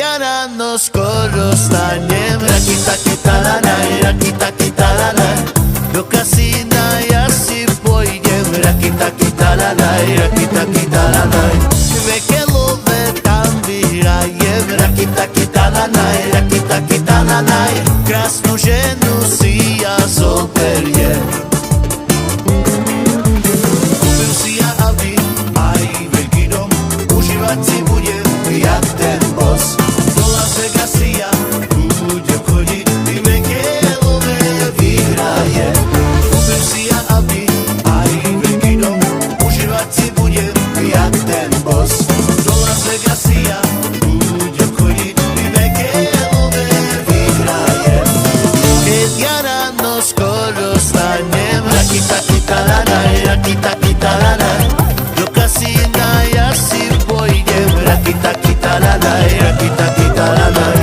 ja ráno skoro stanem, rakita-kita-la-laj, rakita-kita-la-laj, do kasína ja si pôjdem, rakita-kita-la-laj, rakita-kita-la-laj, vekelové tam vyhrajem, rakita-kita-la-laj, rakita-kita-la-laj, krásnu ženu si ja zoberiem. Kúpim si ja aby aj veľký dom, užívať si budem jak ten boss. Do Las Vegas ja budem chodiť, ty vekelové vyhrajem. Kúpim si ja aby aj veľký dom, užívať si budem jak ten boss. Do Las Vegas ja budem chodiť, ty vekelové vyhrajem. Keď ja ráno skoro stanem, rakita-kita-la-laj, rakita-kita-la-laj, do kasína ja si pôjdem, rakita-kita-la-laj, rakita-kita-la-laj,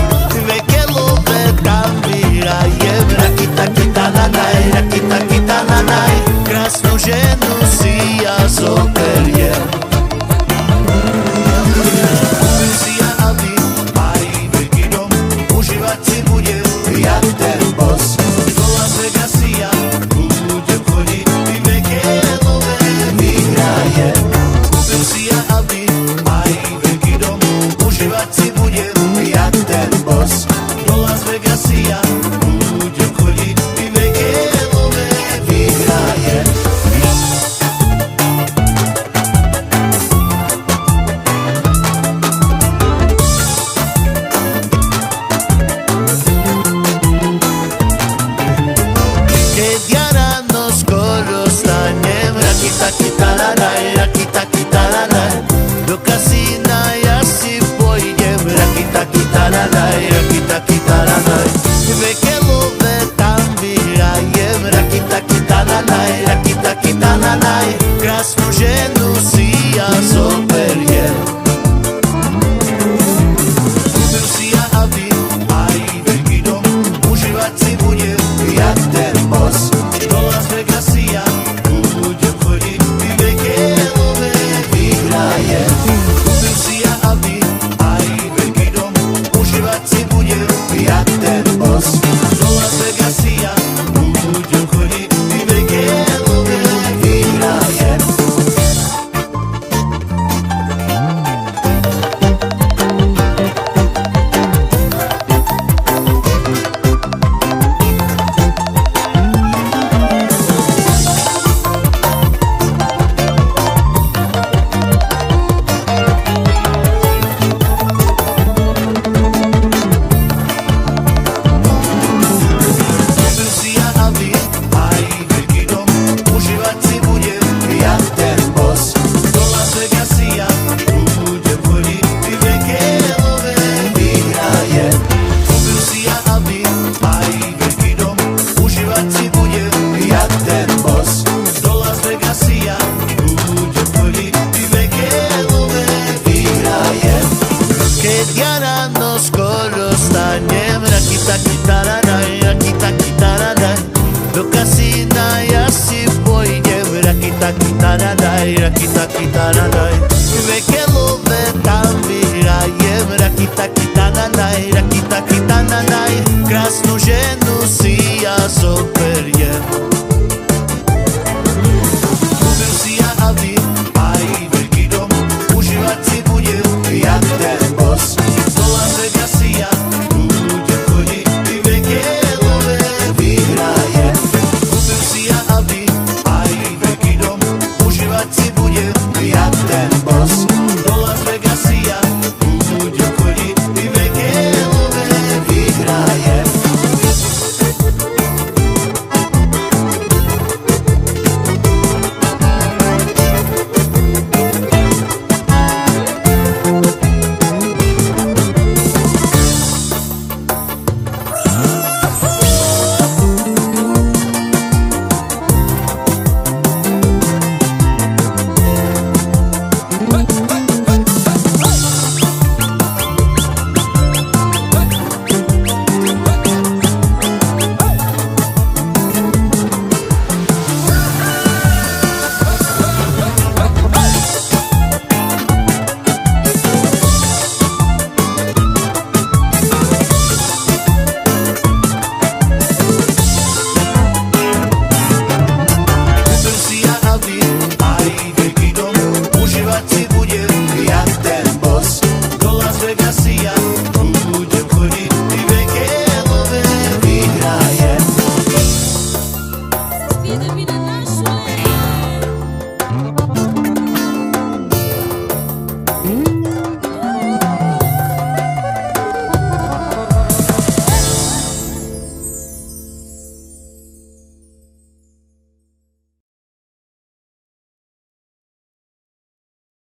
vekelové tam vyhrajem, rakita-kita-la-laj, rakita-kita-la-laj, krásnu ženu si ja zoberiem. Kúpim si ja aby aj veľký dom, užívať si budem jak ten boss. Do Las Vegas ja budem chodiť, ty vekelové vyhrajem. Kúpim si ja aby aj veľký dom, užívať si budem jak ten boss. Do Las Vegas ja budem chodiť, ty vekelové vyhrajem. Keď ja ráno skoro stanem, rakita-kita-la-laj, rakita-kita-la-laj, do kasína ja si pôjdem, rakita-kita-la-laj, rakita-kita-la-laj, vekelové tam vyhrajem, rakita-kita-la-laj, rakita-kita-la-laj, krásnu ženu si ja zoberiem. Kúpim si ja aby aj veľký dom, užívať si budem jak ten boss. Do Las Vegas ja budem chodiť, ty vekelové vyhrajem. Kúpim si ja aby aj veľký dom, užívať si budem jak ten boss. Do Las Vegas ja budem chodiť, ty vekelové vyhrajem. Kúpim si ja aby aj veľký dom, užívať si budem jak ten boss. Do Las Vegas ja budem chodiť, ty vekelové vyhrajem. Kúpim si ja aby aj veľký dom, užívať si budem jak ten boss. Do Las Vegas ja budem chodiť, ty vekelové vyhrajem. Keď ja